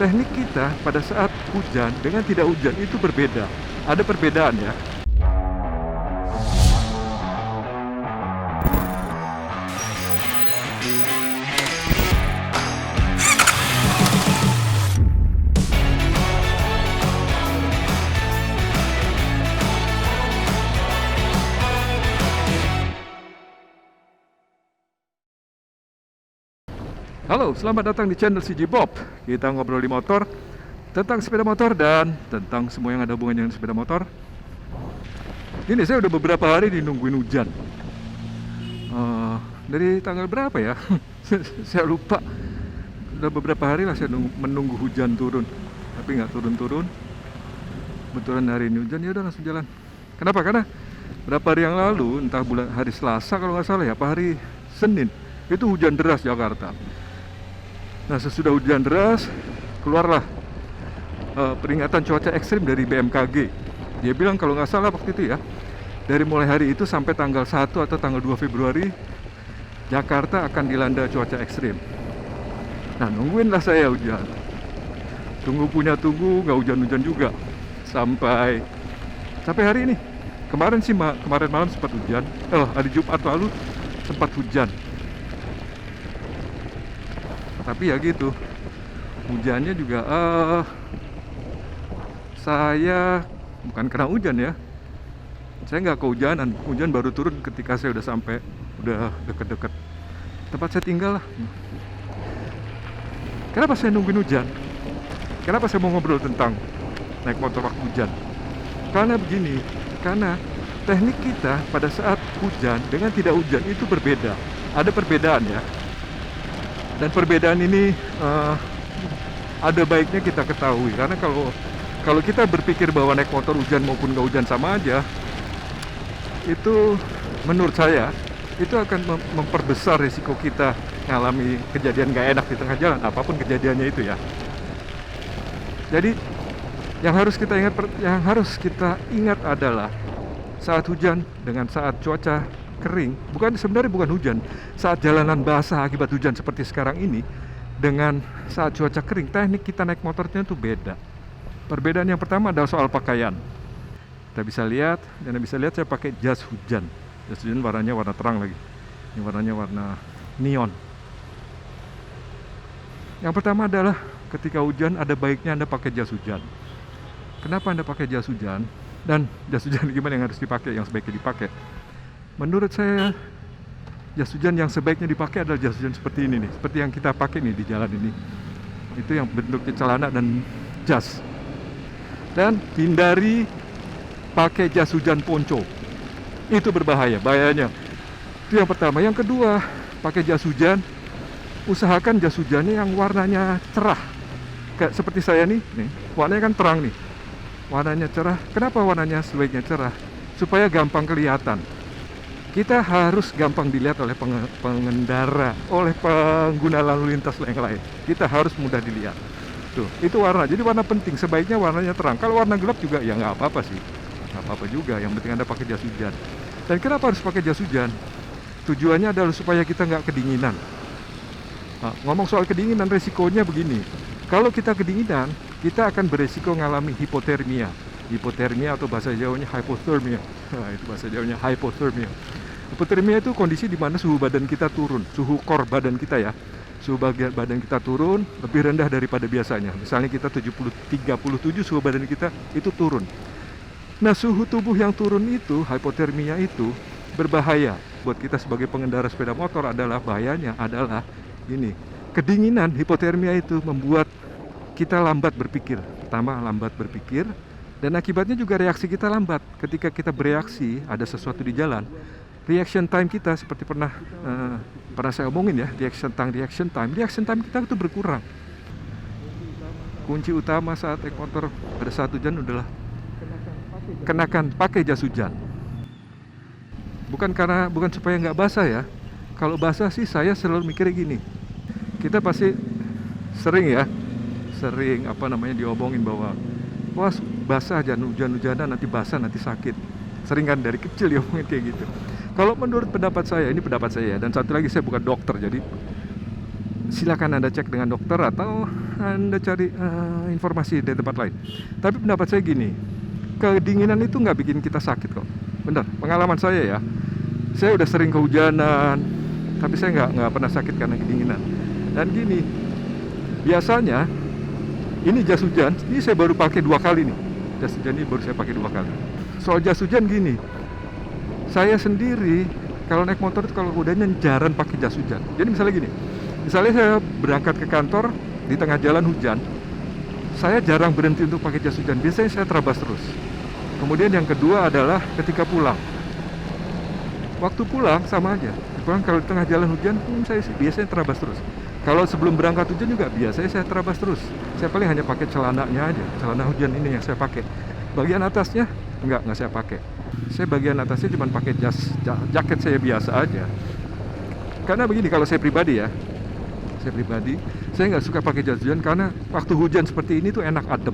teknik kita pada saat hujan dengan tidak hujan itu berbeda. Ada perbedaan ya. Halo, selamat datang di channel CJ Bob. Kita ngobrol di motor, tentang sepeda motor dan tentang semua yang ada hubungannya dengan sepeda motor. Ini saya udah beberapa hari nungguin hujan. Dari tanggal berapa ya? Saya lupa. Udah beberapa hari lah saya menunggu hujan turun, tapi nggak turun-turun. Kebetulan hari ini hujan, ya udah langsung jalan. Kenapa? Karena berapa hari yang lalu, entah hari Selasa kalau nggak salah ya, apa hari Senin, itu hujan deras Jakarta. Nah, sesudah hujan deras, keluarlah peringatan cuaca ekstrim dari BMKG. Dia bilang kalau nggak salah waktu itu ya, dari mulai hari itu sampai tanggal 1 atau tanggal 2 Februari, Jakarta akan dilanda cuaca ekstrim. Nah, nungguinlah saya hujan. Tunggu, nggak hujan-hujan juga. Sampai hari ini. Kemarin sih, kemarin malam sempat hujan. Hari Jumat lalu sempat hujan. Tapi ya gitu, hujannya juga saya bukan kena hujan ya, saya nggak kehujanan. Hujan baru turun ketika saya udah sampai, udah deket-deket tempat saya tinggal lah. Kenapa saya nungguin hujan? Kenapa saya mau ngobrol tentang naik motor waktu hujan? Karena begini, karena teknik kita pada saat hujan dengan tidak hujan itu berbeda. Ada perbedaan ya. Dan perbedaan ini ada baiknya kita ketahui, karena kalau kita berpikir bahwa naik motor hujan maupun nggak hujan sama aja, itu menurut saya itu akan memperbesar risiko kita mengalami kejadian nggak enak di tengah jalan, apapun kejadiannya itu ya. Jadi yang harus kita ingat adalah saat hujan dengan saat cuaca kering, sebenarnya bukan hujan, saat jalanan basah akibat hujan seperti sekarang ini dengan saat cuaca kering, teknik kita naik motornya itu beda. Perbedaan yang pertama adalah soal pakaian. Kita bisa lihat, saya pakai jas hujan. Jas hujan warnanya warna terang lagi. Ini warnanya warna neon. Yang pertama adalah ketika hujan ada baiknya Anda pakai jas hujan. Kenapa Anda pakai jas hujan? Dan jas hujan gimana yang harus dipakai, yang sebaiknya dipakai? Menurut saya, jas hujan yang sebaiknya dipakai adalah jas hujan seperti ini nih, seperti yang kita pakai nih di jalan ini. Itu yang bentuknya celana dan jas. Dan hindari pakai jas hujan ponco. Itu berbahaya, bahayanya. Itu yang pertama. Yang kedua, pakai jas hujan, usahakan jas hujannya yang warnanya cerah. Kayak seperti saya nih, warnanya kan terang nih. Warnanya cerah. Kenapa warnanya sebaiknya cerah? Supaya gampang kelihatan. Kita harus gampang dilihat oleh pengendara, oleh pengguna lalu lintas yang lain. Kita harus mudah dilihat. Tuh, itu warna. Jadi warna penting. Sebaiknya warnanya terang. Kalau warna gelap juga ya nggak apa-apa sih. Nggak apa-apa juga. Yang penting Anda pakai jas hujan. Dan kenapa harus pakai jas hujan? Tujuannya adalah supaya kita nggak kedinginan. Nah, ngomong soal kedinginan, resikonya begini. Kalau kita kedinginan, kita akan beresiko mengalami hipotermia. Hipotermia atau bahasa Jawanya hypothermia. Nah, itu bahasa Jawanya hypothermia. Hipotermia itu kondisi di mana suhu badan kita turun, suhu core badan kita ya. Suhu badan kita turun lebih rendah daripada biasanya. Misalnya kita 37, suhu badan kita itu turun. Nah, suhu tubuh yang turun itu, hypothermia itu berbahaya buat kita sebagai pengendara sepeda motor. Bahayanya adalah ini. Kedinginan, hipotermia itu membuat kita lambat berpikir. Pertama, lambat berpikir. Dan akibatnya juga reaksi kita lambat. Ketika kita bereaksi, ada sesuatu di jalan, reaction time kita seperti pernah saya omongin ya, reaction time kita itu berkurang. Kunci utama saat naik motor pada saat hujan adalah kenakan pakai jas hujan. Bukan supaya nggak basah ya. Kalau basah sih saya selalu mikirnya gini. Kita pasti sering diomongin bahwa wah basah, jangan hujan-hujanan, nanti basah, nanti sakit. Sering kan dari kecil diomongin kayak gitu. Kalau menurut pendapat saya, ini pendapat saya, dan satu lagi saya bukan dokter, jadi silakan Anda cek dengan dokter atau Anda cari informasi dari tempat lain. Tapi pendapat saya gini, kedinginan itu nggak bikin kita sakit kok. Benar, pengalaman saya ya. Saya udah sering kehujanan, tapi saya nggak pernah sakit karena kedinginan. Dan gini, biasanya ini jas hujan, ini saya baru pakai 2 kali nih. Jas hujan ini baru saya pakai 2 kali. Soal jas hujan gini, saya sendiri kalau naik motor itu kalau udah jarang pakai jas hujan. Jadi misalnya gini, misalnya saya berangkat ke kantor di tengah jalan hujan, saya jarang berhenti untuk pakai jas hujan. Biasanya saya terabas terus. Kemudian yang kedua adalah ketika pulang. Waktu pulang sama aja. Pulang kalau di tengah jalan hujan, saya biasanya terabas terus. Kalau sebelum berangkat hujan juga biasanya saya terabas terus. Saya paling hanya pakai celananya aja, celana hujan ini yang saya pakai. Bagian atasnya enggak saya pakai. Saya bagian atasnya cuma pakai jaket saya biasa aja. Karena begini, kalau saya pribadi, saya nggak suka pakai jas hujan karena waktu hujan seperti ini tuh enak adem.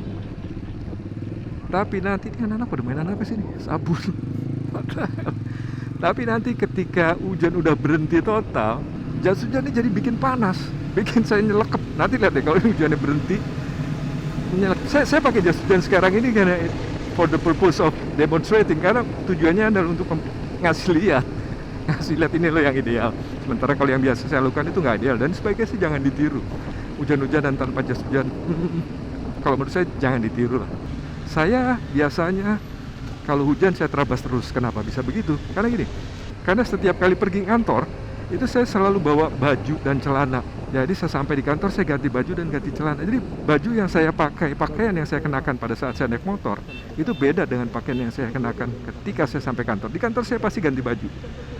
Tapi nanti ini anak-anak pada mainan apa sih nih? Sabun. Tapi nanti ketika hujan udah berhenti total, jas hujan ini jadi bikin panas, bikin saya nyelekep. Nanti lihat deh kalau hujannya berhenti, saya pakai jas hujan sekarang ini karena for the purpose of demonstrating, karena tujuannya adalah untuk ngasih lihat ini loh yang ideal. Sementara kalau yang biasa saya lakukan itu nggak ideal dan sebaiknya sih jangan ditiru. Hujan-hujanan tanpa jas hujan, kalau menurut saya jangan ditiru lah. Saya biasanya kalau hujan saya terabas terus. Kenapa bisa begitu? Karena gini, karena setiap kali pergi kantor itu saya selalu bawa baju dan celana. Jadi saya sampai di kantor saya ganti baju dan ganti celana. Jadi baju yang saya pakai, pakaian yang saya kenakan pada saat saya naik motor itu beda dengan pakaian yang saya kenakan ketika saya sampai kantor. Di kantor saya pasti ganti baju.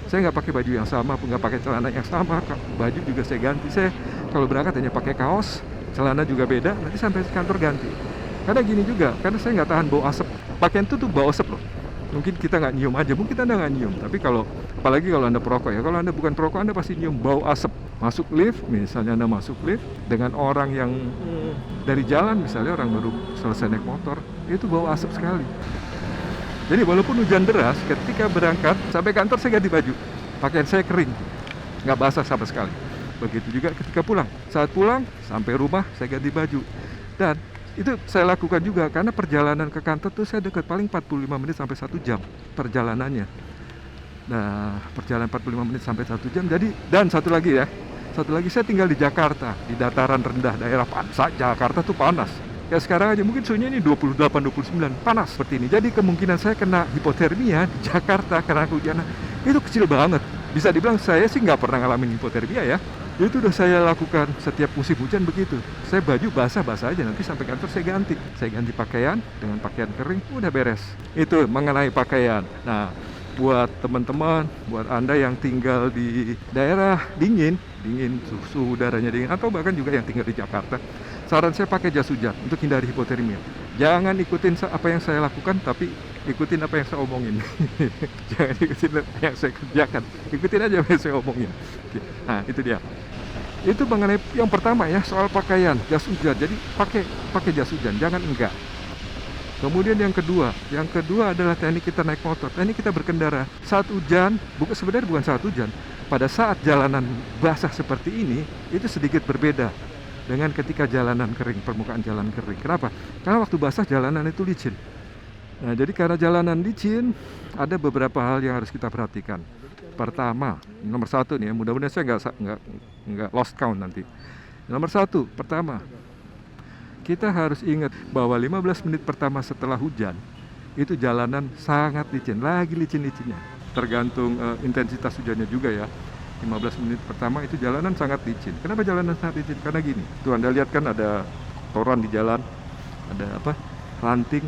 Saya nggak pakai baju yang sama, nggak pakai celana yang sama. Baju juga saya ganti. Saya kalau berangkat hanya pakai kaos, celana juga beda. Nanti sampai kantor ganti. Karena gini juga, karena saya nggak tahan bau asap. Pakaian itu tuh bau asap loh. Mungkin kita nggak nyium aja, mungkin Anda nggak nyium. Tapi apalagi kalau Anda perokok ya, kalau Anda bukan perokok Anda pasti nyium bau asap. Masuk lift, misalnya Anda masuk lift dengan orang yang dari jalan, misalnya orang baru selesai naik motor, itu bau asap sekali. Jadi walaupun hujan deras, ketika berangkat sampai kantor saya ganti baju, pakaian saya kering, nggak basah sama sekali. Begitu juga ketika pulang. Saat pulang sampai rumah saya ganti baju. Dan itu saya lakukan juga karena perjalanan ke kantor tuh saya dekat, paling 45 menit sampai 1 jam perjalanannya. Nah, perjalanan 45 menit sampai 1 jam. Jadi, dan satu lagi saya tinggal di Jakarta, di dataran rendah, daerah panas. Jakarta tuh panas. Ya sekarang aja mungkin suhunya ini 28-29, panas seperti ini. Jadi kemungkinan saya kena hipotermia di Jakarta karena kehujanan itu kecil banget. Bisa dibilang saya sih nggak pernah ngalamin hipotermia ya. Itu udah saya lakukan setiap musim hujan begitu. Saya baju basah-basah aja, nanti sampai kantor saya ganti. Saya ganti pakaian dengan pakaian kering, udah beres. Itu mengenai pakaian. Nah, buat teman-teman, buat Anda yang tinggal di daerah dingin, suhu udaranya dingin, atau bahkan juga yang tinggal di Jakarta, saran saya pakai jas hujan untuk hindari hipotermia. Jangan ikutin apa yang saya lakukan, tapi ikutin apa yang saya omongin. Jangan ikutin apa yang saya kerjakan, ikutin aja apa yang saya omongin. Nah, itu dia. Itu mengenai yang pertama ya, soal pakaian, jas hujan. Jadi pakai jas hujan, jangan enggak. Kemudian yang kedua adalah teknik kita naik motor, teknik kita berkendara. Saat hujan, sebenarnya bukan saat hujan, pada saat jalanan basah seperti ini, itu sedikit berbeda dengan ketika jalanan kering, permukaan jalan kering. Kenapa? Karena waktu basah jalanan itu licin. Nah, jadi karena jalanan licin, ada beberapa hal yang harus kita perhatikan. Pertama, nomor satu nih, mudah-mudahan saya nggak lost count nanti. Nomor satu, pertama, kita harus ingat bahwa 15 menit pertama setelah hujan, itu jalanan sangat licin, lagi licin-licinnya. Tergantung intensitas hujannya juga ya. 15 menit pertama itu jalanan sangat licin. Kenapa jalanan sangat licin? Karena gini, tuh Anda lihat kan ada kotoran di jalan, ada ranting,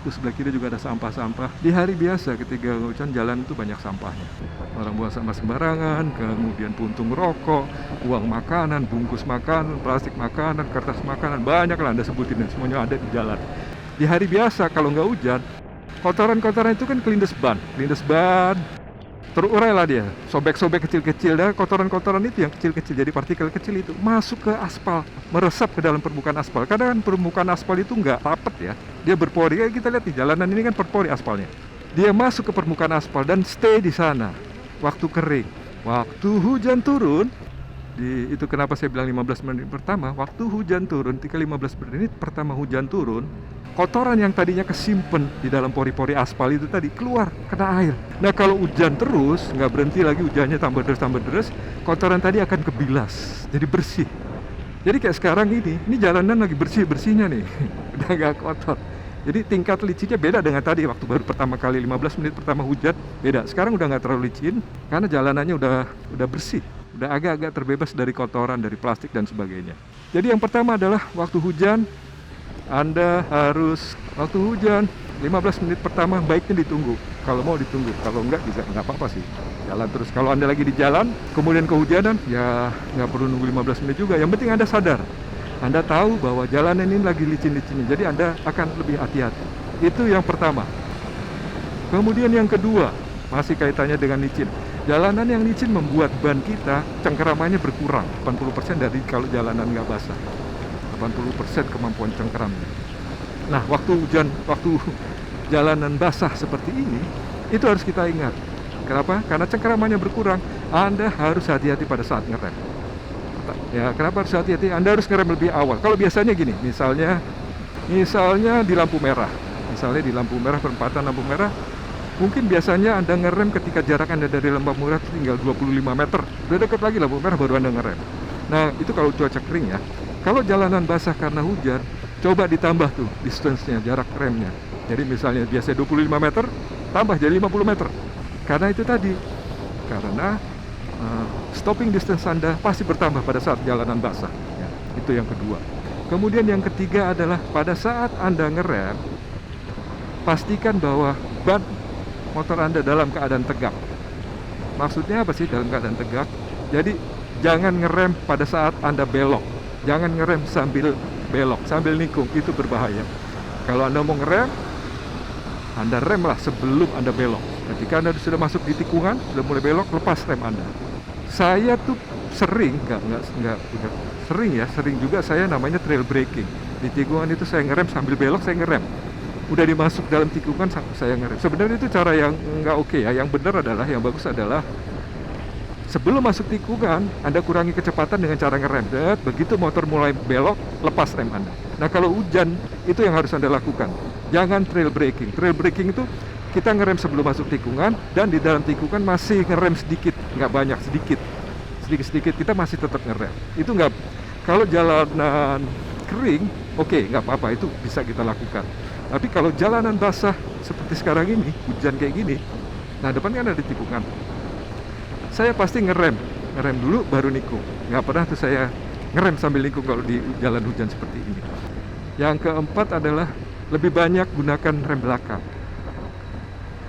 terus sebelah kiri juga ada sampah-sampah. Di hari biasa ketika hujan jalan itu banyak sampahnya. Orang buang sampah sembarangan, kemudian puntung rokok, uang makanan, bungkus makanan, plastik makanan, kertas makanan, banyak lah Anda sebutin, semuanya ada di jalan. Di hari biasa kalau nggak hujan, kotoran-kotoran itu kan kelindes ban, terurai lah dia, sobek-sobek kecil-kecil, dan kotoran-kotoran itu yang kecil-kecil, jadi partikel kecil itu masuk ke aspal, meresap ke dalam permukaan aspal. Kadang kan permukaan aspal itu nggak rapet ya, dia berpori. Kayak kita lihat di jalanan ini kan berpori aspalnya. Dia masuk ke permukaan aspal dan stay di sana waktu kering. Waktu hujan turun, Itu kenapa saya bilang 15 menit pertama, waktu hujan turun, ketika 15 menit pertama hujan turun, kotoran yang tadinya kesimpan di dalam pori-pori aspal itu tadi keluar, kena air. Nah kalau hujan terus, nggak berhenti lagi hujannya, tambah deras, kotoran tadi akan kebilas, jadi bersih. Jadi kayak sekarang ini jalanan lagi bersih-bersihnya nih, udah nggak kotor. Jadi tingkat licinnya beda dengan tadi, waktu baru pertama kali 15 menit pertama hujan, beda. Sekarang udah nggak terlalu licin, karena jalanannya udah bersih. Udah agak-agak terbebas dari kotoran, dari plastik dan sebagainya. Jadi yang pertama adalah waktu hujan, Anda harus waktu hujan 15 menit pertama baiknya ditunggu. Kalau mau ditunggu, kalau enggak bisa nggak apa-apa sih. Jalan terus. Kalau Anda lagi di jalan, kemudian kehujanan, ya nggak perlu nunggu 15 menit juga. Yang penting Anda sadar, Anda tahu bahwa jalanan ini lagi licin-licinnya. Jadi Anda akan lebih hati-hati. Itu yang pertama. Kemudian yang kedua, masih kaitannya dengan licin. Jalanan yang licin membuat ban kita cengkeramannya berkurang 80% dari kalau jalanan nggak basah. 80% kemampuan cengkeramnya. Nah, waktu jalanan basah seperti ini, itu harus kita ingat. Kenapa? Karena cengkeramannya berkurang. Anda harus hati-hati pada saat ngerem. Ya, kenapa harus hati-hati? Anda harus ngerem lebih awal. Kalau biasanya gini, misalnya di lampu merah. Misalnya di lampu merah, perempatan lampu merah, mungkin biasanya Anda ngerem ketika jarak Anda dari lampu merah tinggal 25 meter. Udah dekat lagi lampu merah baru Anda ngerem. Nah, itu kalau cuaca kering ya. Kalau jalanan basah karena hujan, coba ditambah tuh distance-nya, jarak remnya. Jadi misalnya biasa 25 meter, tambah jadi 50 meter. Karena itu tadi, karena stopping distance Anda pasti bertambah pada saat jalanan basah. Ya, itu yang kedua. Kemudian yang ketiga adalah pada saat Anda ngerem, pastikan bahwa ban motor Anda dalam keadaan tegak. Maksudnya apa sih dalam keadaan tegak? Jadi jangan ngerem pada saat Anda belok. Jangan ngerem sambil belok, sambil nikung, itu berbahaya. Kalau Anda mau ngerem, Anda remlah sebelum Anda belok. Ketika Anda sudah masuk di tikungan, sudah mulai belok, lepas rem Anda. Saya tuh sering, sering juga saya namanya trail braking. Di tikungan itu saya ngerem sambil belok, saya ngerem. Udah dimasuk dalam tikungan, saya ngerem. Sebenarnya itu cara yang nggak oke ya. Yang benar adalah, yang bagus adalah sebelum masuk tikungan, Anda kurangi kecepatan dengan cara ngerem. Begitu motor mulai belok, lepas rem Anda. Nah, kalau hujan, itu yang harus Anda lakukan. Jangan trail braking. Trail braking itu kita ngerem sebelum masuk tikungan, dan di dalam tikungan masih ngerem sedikit, nggak banyak, sedikit-sedikit kita masih tetap ngerem. Itu nggak, kalau jalanan kering, oke, nggak apa-apa, itu bisa kita lakukan. Tapi kalau jalanan basah seperti sekarang ini, hujan kayak gini, nah depan kan ada tikungan. Saya pasti ngerem dulu baru nikung. Nggak pernah tuh saya ngerem sambil nikung kalau di jalan hujan seperti ini. Yang keempat adalah lebih banyak gunakan rem belakang.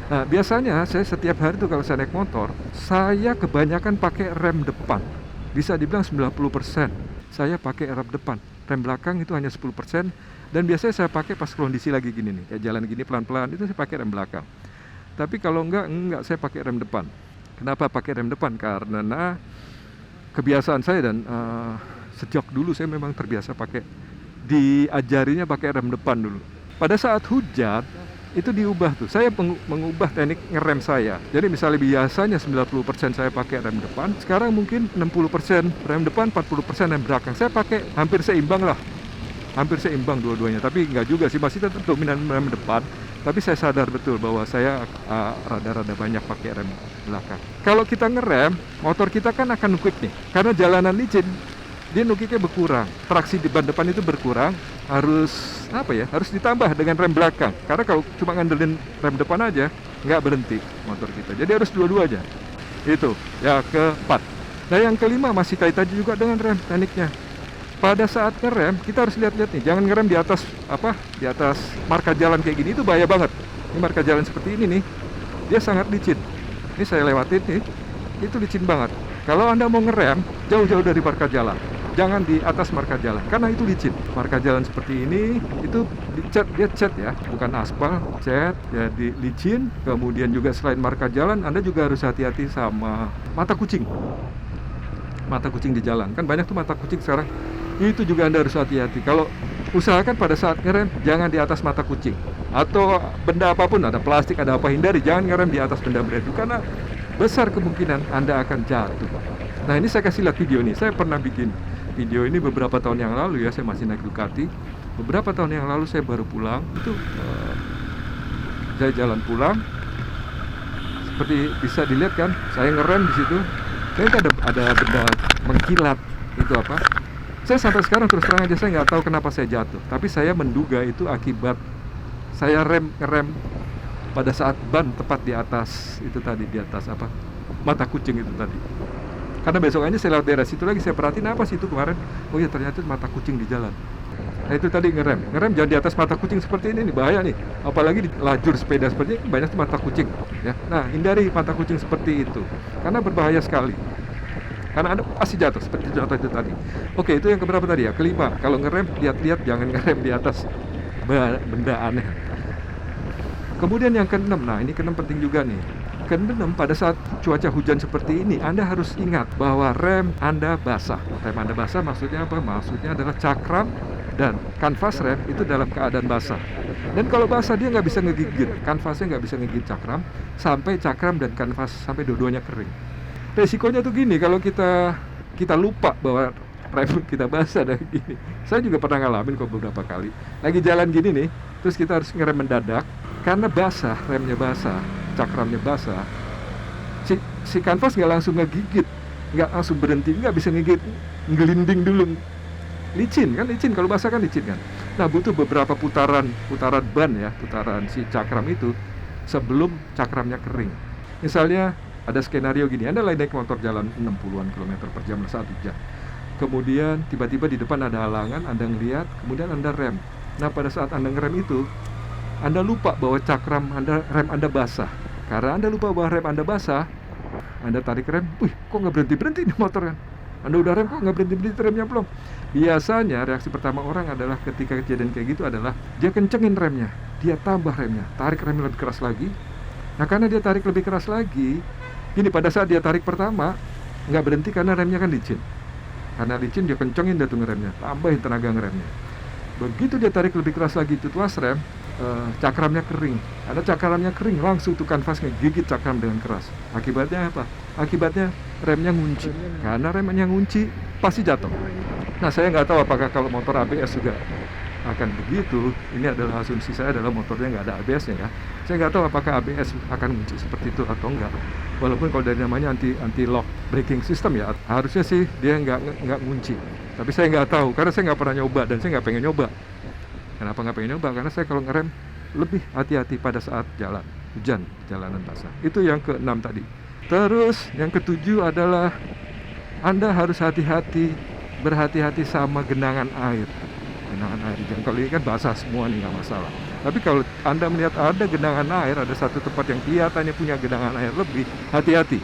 Nah, biasanya saya setiap hari tuh kalau saya naik motor, saya kebanyakan pakai rem depan. Bisa dibilang 90% saya pakai rem depan. Rem belakang itu hanya 10%. Dan biasanya saya pakai pas kondisi lagi gini nih, kayak jalan gini pelan-pelan, itu saya pakai rem belakang. Tapi kalau enggak saya pakai rem depan. Kenapa pakai rem depan? Karena kebiasaan saya dan sejak dulu saya memang terbiasa diajarinya pakai rem depan dulu. Pada saat hujan, itu diubah tuh. Saya mengubah teknik ngerem saya. Jadi misalnya biasanya 90% saya pakai rem depan, sekarang mungkin 60% rem depan, 40% rem belakang. Saya pakai hampir seimbang lah. Hampir seimbang dua-duanya, tapi nggak juga sih, masih tetap dominan rem depan. Tapi saya sadar betul bahwa saya rada-rada banyak pakai rem belakang. Kalau kita ngerem, motor kita kan akan nukik nih. Karena jalanan licin, dia nukiknya berkurang. Traksi di ban depan itu berkurang, harus ditambah dengan rem belakang. Karena kalau cuma ngandelin rem depan aja, nggak berhenti motor kita. Jadi harus dua-duanya. Itu, yang keempat. Nah, yang kelima masih kaitan juga dengan rem tekniknya. Pada saat ngerem, kita harus lihat-lihat nih, jangan ngerem di atas marka jalan kayak gini, itu bahaya banget. Ini marka jalan seperti ini nih, dia sangat licin. Ini saya lewatin nih, itu licin banget. Kalau Anda mau ngerem, jauh-jauh dari marka jalan. Jangan di atas marka jalan, karena itu licin. Marka jalan seperti ini, itu dia cat ya, bukan aspal, cat, jadi licin. Kemudian juga selain marka jalan, Anda juga harus hati-hati sama mata kucing. Mata kucing di jalan, kan banyak tuh mata kucing sekarang. Itu juga Anda harus hati-hati. Kalau usahakan pada saat ngerem, jangan di atas mata kucing. Atau benda apapun, ada plastik, ada apa, hindari. Jangan ngerem di atas benda-benda itu, karena besar kemungkinan Anda akan jatuh. Nah ini saya kasih lihat video ini, saya pernah bikin video ini beberapa tahun yang lalu ya, saya masih naik Ducati. Beberapa tahun yang lalu saya baru pulang, itu saya jalan pulang, seperti bisa dilihat kan, saya ngerem di situ, dan itu ada benda mengkilat, itu apa? Saya sampai sekarang terus terang aja saya nggak tahu kenapa saya jatuh, tapi saya menduga itu akibat saya ngerem pada saat ban tepat di atas itu tadi, di atas apa, mata kucing itu tadi. Karena besokannya saya lewat daerah situ lagi, saya perhatiin apa sih itu kemarin, oh ya ternyata mata kucing di jalan. Nah itu tadi ngerem jangan di atas mata kucing seperti ini nih, bahaya nih. Apalagi di lajur sepeda seperti ini banyak mata kucing ya. Nah hindari mata kucing seperti itu karena berbahaya sekali, karena Anda pasti jatuh seperti jatuh itu tadi. Oke, itu yang keberapa tadi ya? Kelima, kalau ngerem lihat-lihat, jangan ngerem di atas benda aneh. Kemudian yang keenam, nah ini keenam penting juga nih. Keenam, pada saat cuaca hujan seperti ini, Anda harus ingat bahwa rem Anda basah. Rem Anda basah maksudnya apa? Maksudnya adalah cakram dan kanvas rem itu dalam keadaan basah. Dan kalau basah dia nggak bisa ngegigit, kanvasnya nggak bisa ngegigit cakram, sampai cakram dan kanvas sampai dua-duanya kering. Resikonya tuh gini, kalau kita lupa bahwa rem kita basah dan gini. Saya juga pernah ngalamin kok beberapa kali. Lagi jalan gini nih, terus kita harus ngerem mendadak karena basah, remnya basah, cakramnya basah. Si kanvas nggak langsung ngegigit, nggak langsung berhenti, nggak bisa ngegigit, ngelinding dulu. Licin kan, licin kalau basah kan licin kan. Nah butuh beberapa putaran ban ya, putaran si cakram itu sebelum cakramnya kering. Misalnya ada skenario gini, Anda lagi naik motor jalan 60-an km per jam saat hujan. Kemudian tiba-tiba di depan ada halangan, Anda ngeliat, kemudian Anda rem. Nah pada saat Anda ngerem itu, Anda lupa bahwa rem Anda basah. Karena Anda lupa bahwa rem Anda basah, Anda tarik rem, wih kok nggak berhenti-berhenti nih motor kan? Anda udah rem kok nggak berhenti-berhenti remnya belum? Biasanya reaksi pertama orang adalah ketika kejadian kayak gitu adalah dia kencengin remnya, dia tambah remnya, tarik remnya lebih keras lagi. Nah karena dia tarik lebih keras lagi, gini, pada saat dia tarik pertama nggak berhenti karena remnya kan licin. Karena licin dia kencengin dia tuh ngeremnya, tambahin tenaga ngeremnya. Begitu dia tarik lebih keras lagi itu tuas rem, cakramnya kering. Ada cakramnya kering, langsung tuh kanvas ngegigit cakram dengan keras. Akibatnya apa? Akibatnya remnya ngunci. Karena remnya ngunci pasti jatuh. Nah saya nggak tahu apakah kalau motor ABS juga akan begitu. Ini adalah asumsi saya, adalah motornya nggak ada ABS-nya ya. Saya nggak tahu apakah ABS akan ngunci seperti itu atau enggak. Walaupun kalau dari namanya anti lock braking system ya, harusnya sih dia nggak ngunci. Tapi saya nggak tahu karena saya nggak pernah nyoba dan saya nggak pengen nyoba. Kenapa nggak pengen nyoba? Karena saya kalau ngerem lebih hati-hati pada saat jalan hujan, jalanan basah. Itu yang keenam tadi. Terus yang ketujuh adalah Anda harus berhati-hati sama genangan air. Genangan air di jalan. Kalau ini kan basah semua nih, nggak masalah. Tapi kalau Anda melihat ada genangan air, ada satu tempat yang kelihatannya punya genangan air lebih, hati-hati.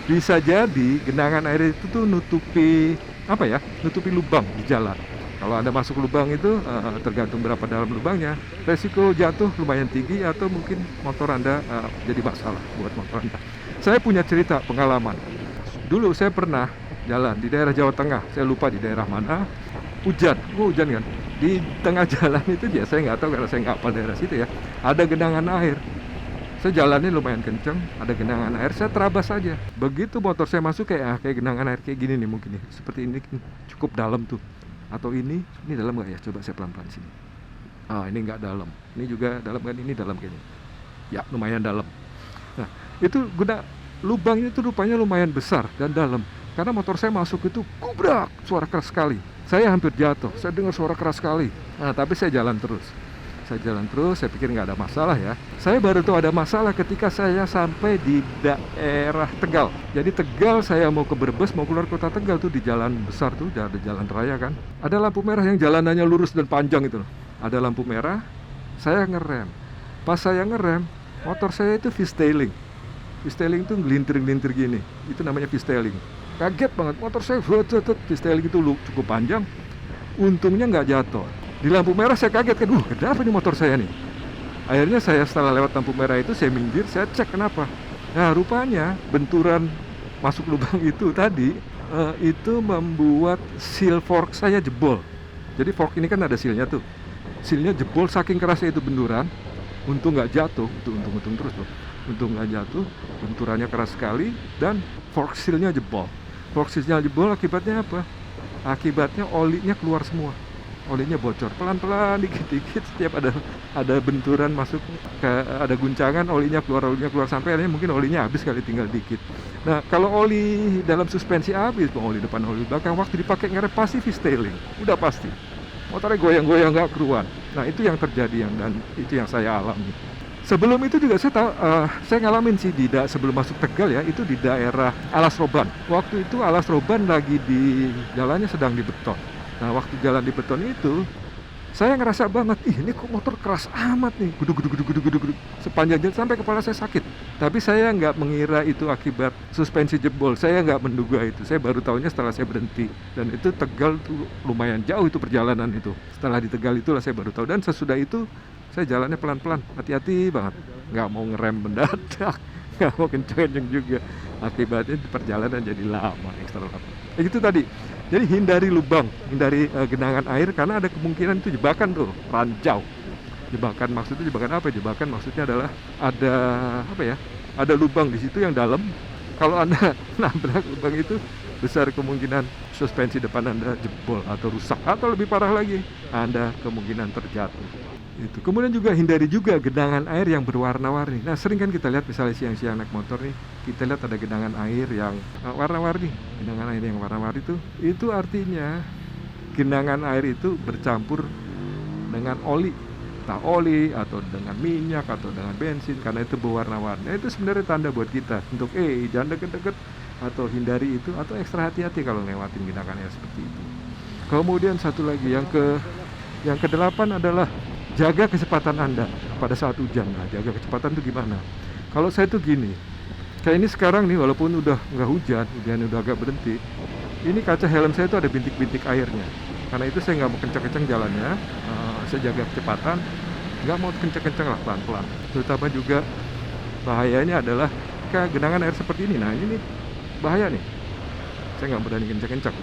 Bisa jadi genangan air itu tuh nutupi lubang di jalan. Kalau Anda masuk lubang itu, tergantung berapa dalam lubangnya, resiko jatuh lumayan tinggi atau mungkin motor Anda jadi masalah buat motor Anda. Saya punya cerita pengalaman. Dulu saya pernah jalan di daerah Jawa Tengah, saya lupa di daerah mana, hujan kan. Di tengah jalan itu saya nggak tahu karena saya nggak hafal daerah situ ya, ada genangan air. Saya jalannya lumayan kenceng, ada genangan air, saya terabas saja. Begitu motor saya masuk kayak genangan air kayak gini nih mungkin nih, seperti ini cukup dalam tuh. Atau ini dalam nggak ya? Coba saya pelan-pelan sini. Ini nggak dalam. Ini juga dalam kan? Ini dalam kayaknya. Ya lumayan dalam. Nah itu lubangnya itu rupanya lumayan besar dan dalam. Karena motor saya masuk itu kubrak, suara keras sekali. Saya hampir jatuh. Saya dengar suara keras sekali. Nah tapi saya jalan terus. Saya pikir nggak ada masalah ya. Saya baru tahu ada masalah ketika saya sampai di daerah Tegal. Jadi Tegal, saya mau ke Brebes, mau keluar kota Tegal tuh di jalan besar tuh, ada jalan raya kan. Ada lampu merah yang jalanannya lurus dan panjang itu. Ada lampu merah, saya ngerem. Pas saya ngerem, motor saya itu V-Styling. V-Styling itu ngelintir-ngelintir gini. Itu namanya V-Styling. Kaget banget, motor saya V-Styling itu cukup panjang. Untungnya nggak jatuh. Di lampu merah saya kaget kan, kenapa nih motor saya nih? Akhirnya saya setelah lewat lampu merah itu saya minggir, saya cek kenapa. Nah rupanya benturan masuk lubang itu tadi itu membuat seal fork saya jebol. Jadi fork ini kan ada sealnya tuh, sealnya jebol saking kerasnya itu benturan. Untung nggak jatuh, itu untung terus loh. Untung nggak jatuh, benturannya keras sekali dan fork sealnya jebol. Box sinyal jebol akibatnya apa? Akibatnya olinya keluar semua, olinya bocor pelan-pelan, dikit-dikit. Setiap ada benturan masuk ke, ada guncangan, olinya keluar sampai akhirnya mungkin olinya habis kali, tinggal dikit. Nah, kalau oli dalam suspensi habis, oli depan oli belakang, waktu dipakai ngerem pasti V-Styling, udah pasti motornya goyang-goyang nggak keruan. Nah, itu yang terjadi, dan itu yang saya alami. Sebelum itu juga saya tahu, saya ngalamin sih sebelum masuk Tegal ya, itu di daerah Alas Roban. Waktu itu Alas Roban lagi di jalannya sedang dibeton. Nah, waktu jalan di beton itu, saya ngerasa banget, ini kok motor keras amat nih, gudug sepanjang jalan sampai kepala saya sakit. Tapi saya nggak mengira itu akibat suspensi jebol, saya nggak menduga itu. Saya baru tahunya setelah saya berhenti. Dan itu Tegal tuh lumayan jauh itu perjalanan itu. Setelah di Tegal itulah saya baru tahu. Dan sesudah itu saya jalannya pelan-pelan, hati-hati banget, nggak mau ngerem mendadak, nggak mau kenceng-kenceng juga. Akibatnya perjalanan jadi lama, ekstra lama. Itu tadi. Jadi hindari lubang, hindari genangan air, karena ada kemungkinan itu jebakan tuh, ranjau. Jebakan maksudnya jebakan apa? Jebakan maksudnya adalah ada lubang di situ yang dalam. Kalau Anda nabrak lubang itu, besar kemungkinan suspensi depan Anda jebol atau rusak, atau lebih parah lagi, Anda kemungkinan terjatuh. Itu. Kemudian juga hindari juga genangan air yang berwarna-warni. Nah, sering kan kita lihat misalnya siang-siang naik motor nih, kita lihat ada genangan air yang warna-warni. Genangan air yang warna-warni itu artinya genangan air itu bercampur dengan oli, entah oli atau dengan minyak atau dengan bensin, karena itu berwarna-warni. Nah, itu sebenarnya tanda buat kita untuk jangan deket-deket atau hindari itu, atau ekstra hati-hati kalau lewatin genangan air seperti itu. Kemudian satu lagi, yang ke-8 adalah jaga kecepatan Anda pada saat hujan. Nah, jaga kecepatan itu gimana? Kalau saya tuh gini, kayak ini sekarang nih, walaupun udah nggak hujan udah agak berhenti, ini kaca helm saya tuh ada bintik-bintik airnya. Karena itu saya nggak mau kencang-kencang jalannya, saya jaga kecepatan, nggak mau kencang-kencang lah, pelan-pelan. Terutama juga bahayanya adalah kayak genangan air seperti ini. Nah, ini nih bahaya nih, saya nggak berani kencang-kencang.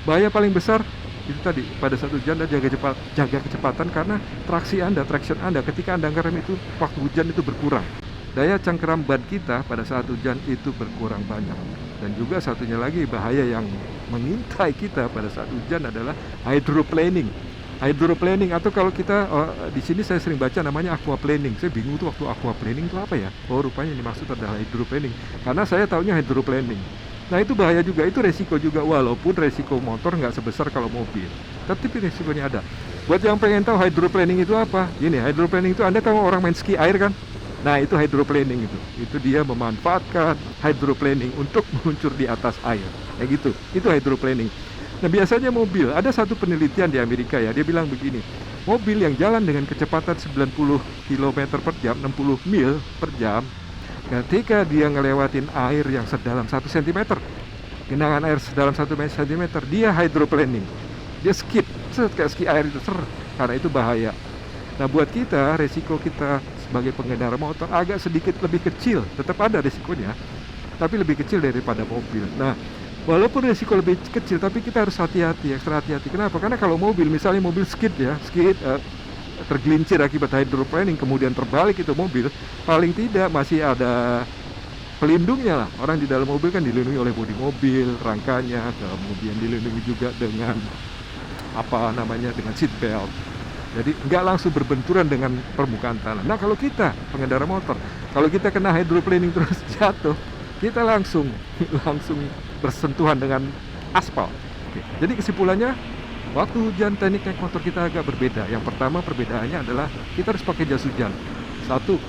Bahaya paling besar itu tadi, pada saat hujan Anda jaga kecepatan, karena traction Anda ketika Anda ngerem itu waktu hujan itu berkurang. Daya cengkeram ban kita pada saat hujan itu berkurang banyak. Dan juga satunya lagi bahaya yang mengintai kita pada saat hujan adalah hydroplaning. Hydroplaning, atau kalau kita di sini saya sering baca namanya aquaplaning. Saya bingung tuh waktu aquaplaning itu apa ya? Oh, rupanya yang dimaksud adalah hydroplaning. Karena saya taunya hydroplaning. Nah, itu bahaya juga, itu resiko juga, walaupun resiko motor nggak sebesar kalau mobil, tapi resikonya ada. Buat yang pengen tahu hydroplaning itu apa, gini, hydroplaning itu Anda tahu orang main ski air kan? Nah, itu hydroplaning itu dia memanfaatkan hydroplaning untuk meluncur di atas air, kayak gitu, itu hydroplaning. Nah, biasanya mobil, ada satu penelitian di Amerika ya, dia bilang begini, mobil yang jalan dengan kecepatan 90 km per jam, 60 mil per jam, ketika dia ngelewatin air yang sedalam 1 cm, genangan air sedalam 1 cm, dia hydroplaning, dia skid, kayak ski air itu, karena itu bahaya. Nah, buat kita, resiko kita sebagai pengendara motor agak sedikit lebih kecil, tetap ada resikonya, tapi lebih kecil daripada mobil. Nah, walaupun resiko lebih kecil, tapi kita harus hati-hati, ekstra hati-hati. Kenapa? Karena kalau mobil, misalnya mobil skid, tergelincir akibat hydroplaning, kemudian terbalik itu mobil, paling tidak masih ada pelindungnya lah. Orang di dalam mobil kan dilindungi oleh bodi mobil, rangkanya, kemudian dilindungi juga dengan dengan seat belt. Jadi nggak langsung berbenturan dengan permukaan tanah. Nah, kalau kita pengendara motor, kalau kita kena hydroplaning terus jatuh, kita langsung bersentuhan dengan aspal. Oke. Jadi kesimpulannya, waktu hujan teknik naik motor kita agak berbeda. Yang pertama perbedaannya adalah kita harus pakai jas hujan. Satu,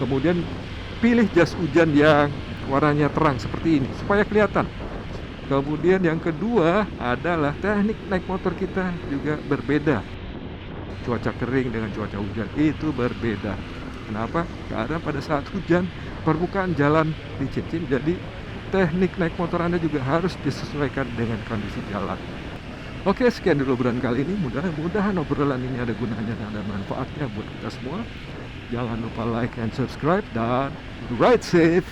kemudian pilih jas hujan yang warnanya terang seperti ini supaya kelihatan. Kemudian yang kedua adalah teknik naik motor kita juga berbeda. Cuaca kering dengan cuaca hujan itu berbeda. Kenapa? Karena pada saat hujan permukaan jalan licin, jadi teknik naik motor Anda juga harus disesuaikan dengan kondisi jalan. Oke, sekian dulu obrolan kali ini. Mudah-mudahan obrolan ini ada gunanya dan ada manfaatnya buat kita semua. Jangan lupa like and subscribe, dan ride safe.